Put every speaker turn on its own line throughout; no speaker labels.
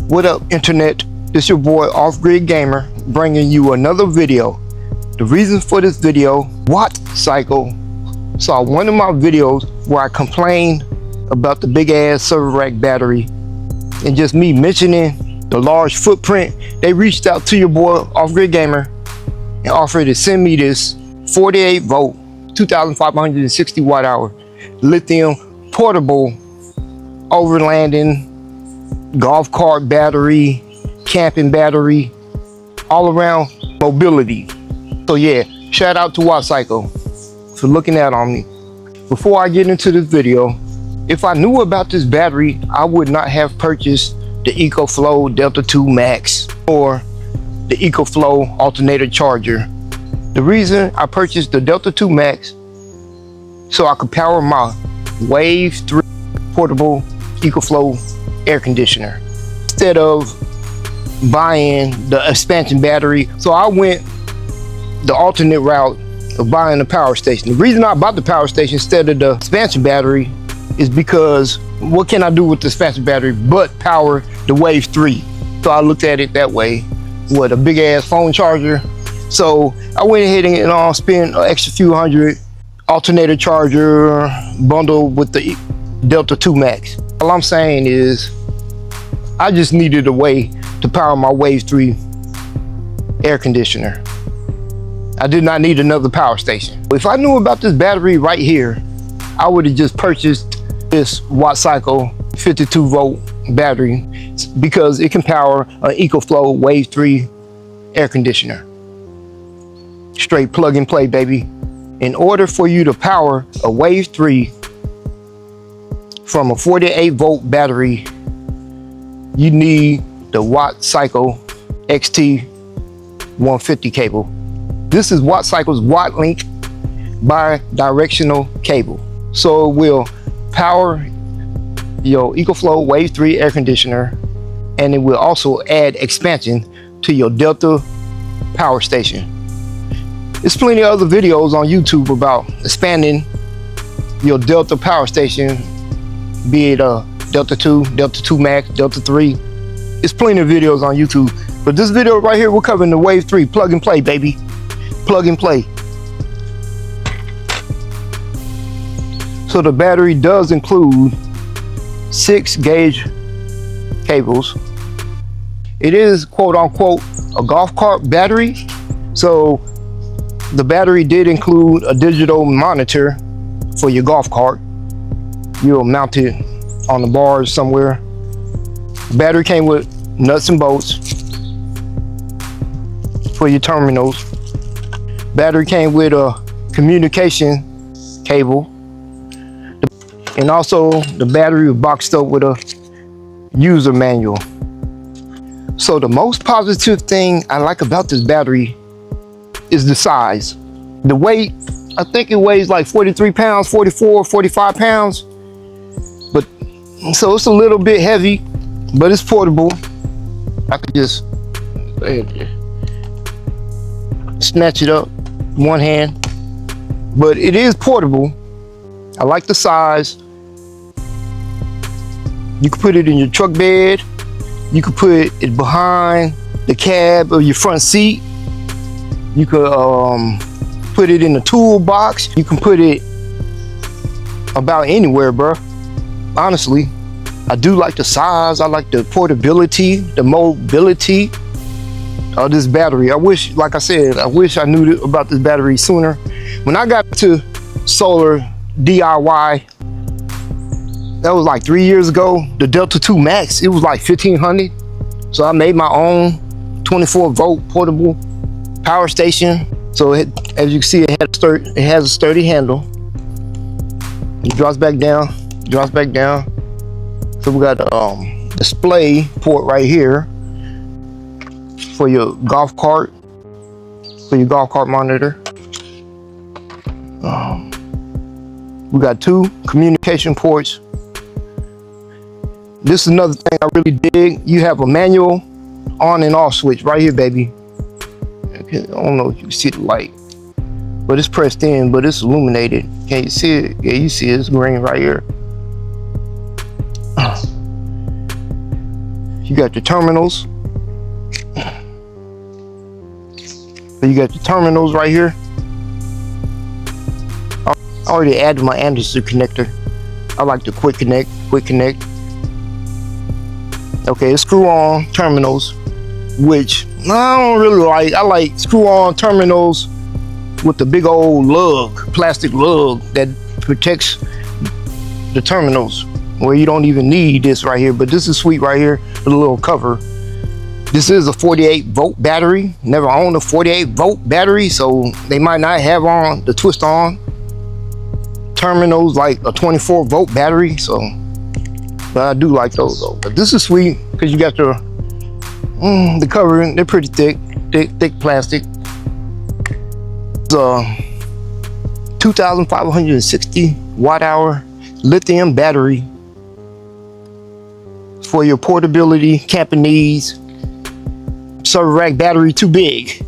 What up, internet? This your boy Off Grid Gamer bringing you another video. The reason for this video, WattCycle saw one of my videos where I complained about the big ass server rack battery, and just me mentioning the large footprint, they reached out to your boy Off Grid Gamer and offered to send me this 48 volt 2560 watt hour lithium portable overlanding golf cart battery, camping battery, all around mobility. So yeah, shout out to WattCycle for looking out on me. Before I get into this video, if I knew about this battery, I would not have purchased the EcoFlow Delta 2 Max or the EcoFlow alternator charger. The reason I purchased the Delta 2 Max, so I could power my Wave 3 portable EcoFlow air conditioner instead of buying the expansion battery. So I went the alternate route of buying the power station. The reason I bought the power station instead of the expansion battery is because what can I do with the expansion battery but power the Wave 3? So I looked at it that way, with a big ass phone charger. So I went ahead and spent an extra few hundred alternator charger bundle with the Delta 2 Max. All I'm saying is I just needed a way to power my Wave 3 air conditioner. I did not need another power station. If I knew about this battery right here, I would have just purchased this WattCycle 52 volt battery because it can power an EcoFlow Wave 3 air conditioner. Straight plug and play, baby. In order for you to power a Wave 3 from a 48 volt battery, you need the WattCycle XT150 cable. This is WattCycle's WattLink Bi-Directional cable. So it will power your EcoFlow Wave 3 air conditioner, and it will also add expansion to your Delta power station. There's plenty of other videos on YouTube about expanding your Delta power station, be it a Delta 2, Delta 2 Max, Delta 3. There's plenty of videos on YouTube. But this video right here, we're covering the Wave 3. Plug and play, baby. Plug and play. So the battery does include 6 gauge cables. It is quote unquote a golf cart battery. So the battery did include a digital monitor for your golf cart. You'll mount it on the bars somewhere. The battery came with nuts and bolts for your terminals. Battery came with a communication cable, and also the battery was boxed up with a user manual. So the most positive thing I like about this battery is the size. The weight, I think it weighs like 43 pounds, 44, 45 pounds. But so it's a little bit heavy, but it's portable. I could just snatch it up one hand, but it is portable. I like the size. You can put it in your truck bed. You could put it behind the cab of your front seat. You could put it in the toolbox. You can put it about anywhere, bro. Honestly, I do like the size. I like the portability, the mobility of this battery. I wish, like I said, I wish I knew about this battery sooner. When I got to solar DIY, that was like 3 years ago. The Delta 2 Max, it was like $1,500. So I made my own 24 volt portable power station. So as you can see, it has a sturdy handle. It drops back down, drops back down. So we got a display port right here for your golf cart, monitor. We got 2 communication ports. This is another thing I really dig. You have a manual on and off switch right here, baby. I don't know if you can see the light, but it's pressed in, but it's illuminated. Can you see it? Yeah, you see it. It's green right here. You got the terminals. So you got the terminals right here. I already added my Anderson connector. I like the quick connect. Okay, screw on terminals, which I don't really like. I like screw on terminals with the big old lug, plastic lug that protects the terminals, where you don't even need this right here. But this is sweet right here, the little cover. This is a 48-volt battery. Never owned a 48-volt battery, so they might not have on the twist on terminals like a 24-volt battery. So, but I do like those though. But this is sweet because you got the cover. They're pretty thick plastic. It's a 2,560 watt-hour lithium battery for your portability, camping needs. Server rack battery too big.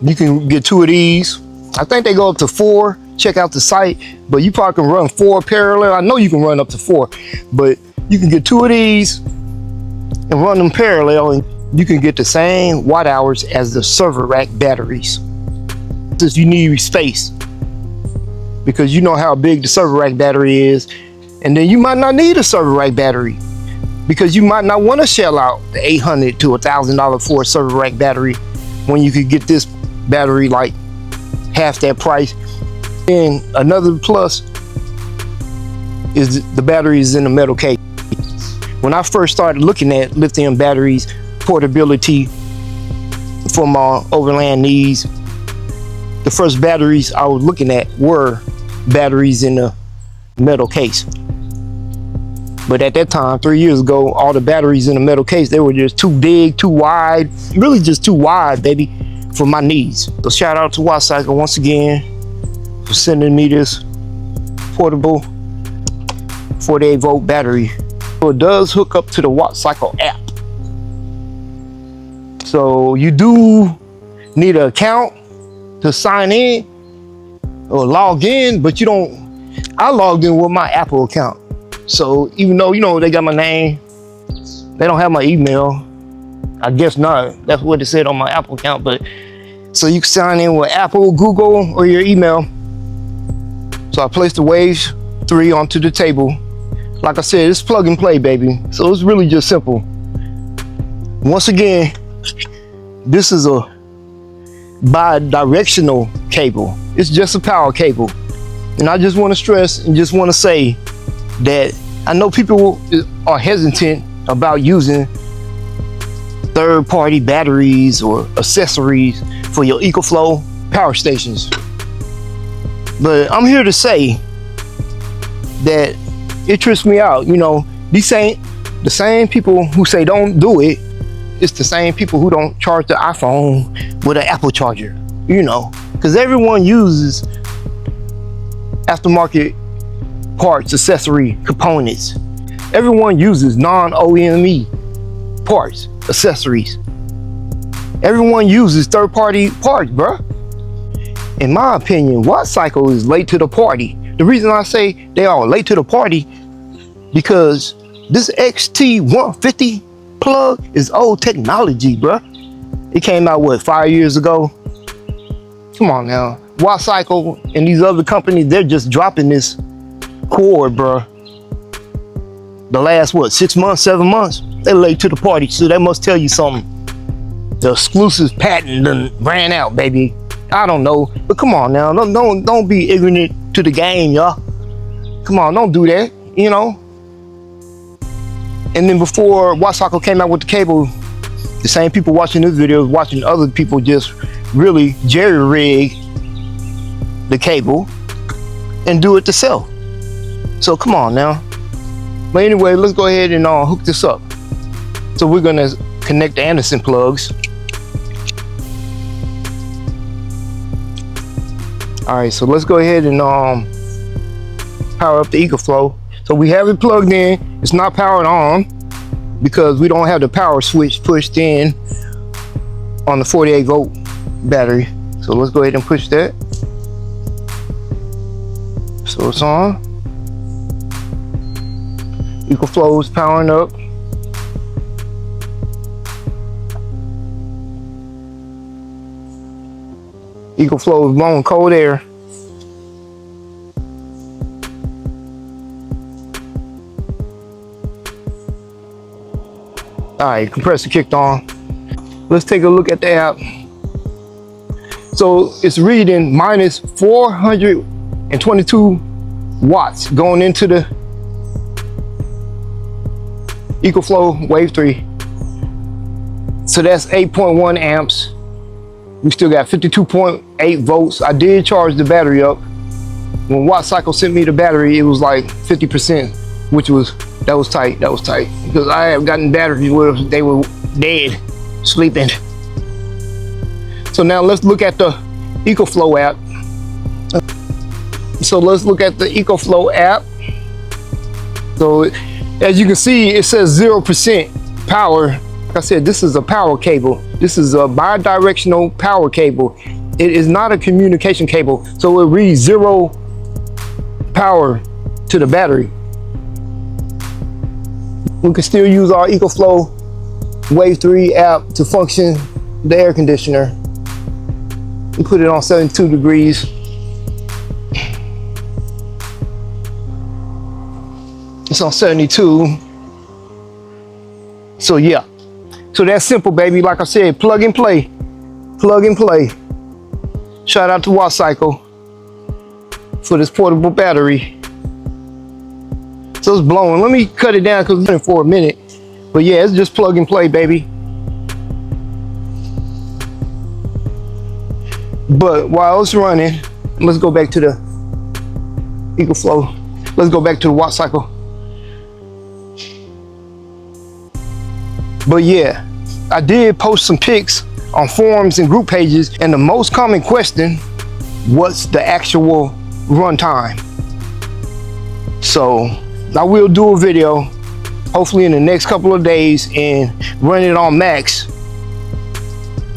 You can get 2 of these. I think they go up to 4. Check out the site, but you probably can run 4 parallel. I know you can run up to 4, but you can get 2 of these and run them parallel, and you can get the same watt hours as the server rack batteries. If you need space, because you know how big the server rack battery is, and then you might not need a server rack battery because you might not want to shell out the $800 to $1,000 for a server rack battery when you could get this battery like half that price. And another plus is the battery is in a metal case. When I first started looking at lithium batteries, portability for my overland needs, the first batteries I was looking at were batteries in a metal case. But at that time, 3 years ago, all the batteries in the metal case, they were just too big, too wide, really just too wide, baby, for my needs. So shout out to WattCycle once again for sending me this portable 48-volt battery. So it does hook up to the WattCycle app. So you do need an account to sign in or log in, but you don't. I logged in with my Apple account. So even though, you know, they got my name, they don't have my email. I guess not. That's what it said on my Apple account. But so you can sign in with Apple, Google, or your email. So I placed the Wave 3 onto the table. Like I said, it's plug and play, baby. So it's really just simple. Once again, this is a bi-directional cable. It's just a power cable. And I just want to stress and just want to say that I know people are hesitant about using third-party batteries or accessories for your EcoFlow power stations. But I'm here to say that it trips me out. You know, these ain't the same people who say don't do it. It's the same people who don't charge the iPhone with an Apple charger, you know, because everyone uses aftermarket parts, accessory components. Everyone uses non-OEM parts, accessories. Everyone uses third-party parts, bruh. In my opinion, WattCycle is late to the party. The reason I say they are late to the party because this XT150 plug is old technology, bruh. It came out, what, 5 years ago? Come on now. WattCycle and these other companies, they're just dropping this cord, bruh. The last, what, 6 months, 7 months? They're late to the party, so that must tell you something. The exclusive patent done ran out, baby. I don't know, but come on now. Don't be ignorant to the game, y'all. Come on, don't do that, you know. And then before WattCycle came out with the cable, the same people watching this video was watching other people just really jerry-rig the cable and do it themselves. So come on now. But anyway, let's go ahead and hook this up. So we're gonna connect the Anderson plugs. All right, so let's go ahead and power up the EcoFlow. So we have it plugged in. It's not powered on because we don't have the power switch pushed in on the 48-volt battery. So let's go ahead and push that. So it's on. EcoFlow is powering up. EcoFlow is blowing cold air. Alright, compressor kicked on. Let's take a look at the app. So it's reading minus 422 watts going into the EcoFlow Wave 3. So that's 8.1 amps. We still got 52.8 volts. I did charge the battery up. When WattCycle sent me the battery, it was like 50%, which was, that was tight, because I have gotten batteries where they were dead, sleeping. So now let's look at the EcoFlow app. So let's look at the EcoFlow app. So as you can see, it says 0% power. Like I said, this is a power cable. This is a bi-directional power cable. It is not a communication cable. So it reads 0 power to the battery. We can still use our EcoFlow Wave 3 app to function the air conditioner. We put it on 72 degrees. It's on 72. So yeah. So that's simple, baby. Like I said, plug and play. Plug and play. Shout out to WattCycle for this portable battery. So it's blowing. Let me cut it down because it's been for a minute. But yeah, it's just plug and play, baby. But while it's running, let's go back to the EcoFlow. Let's go back to the WattCycle. But yeah, I did post some pics on forums and group pages, and the most common question, what's the actual run time? So I will do a video, hopefully in the next couple of days, and run it on max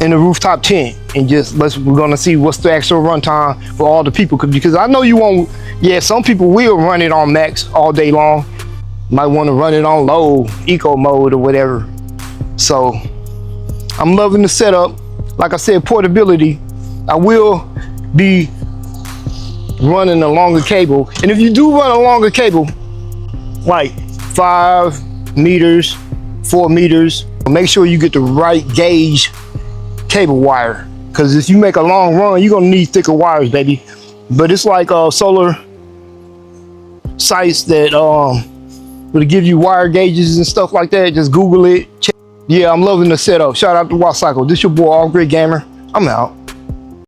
in the rooftop tent, and just we're gonna see what's the actual run time for all the people, because I know you won't. Yeah, some people will run it on max all day long. Might want to run it on low, eco mode or whatever. So I'm loving the setup. Like I said, portability. I will be running a longer cable, and if you do run a longer cable, like 5 meters, 4 meters, make sure you get the right gauge cable wire, because if you make a long run, you're gonna need thicker wires, baby. But it's like solar sites that will give you wire gauges and stuff like that. Just Google it. Check. Yeah, I'm loving the setup. Shout out to WattCycle. This your boy, Off Grid Gamer. I'm out.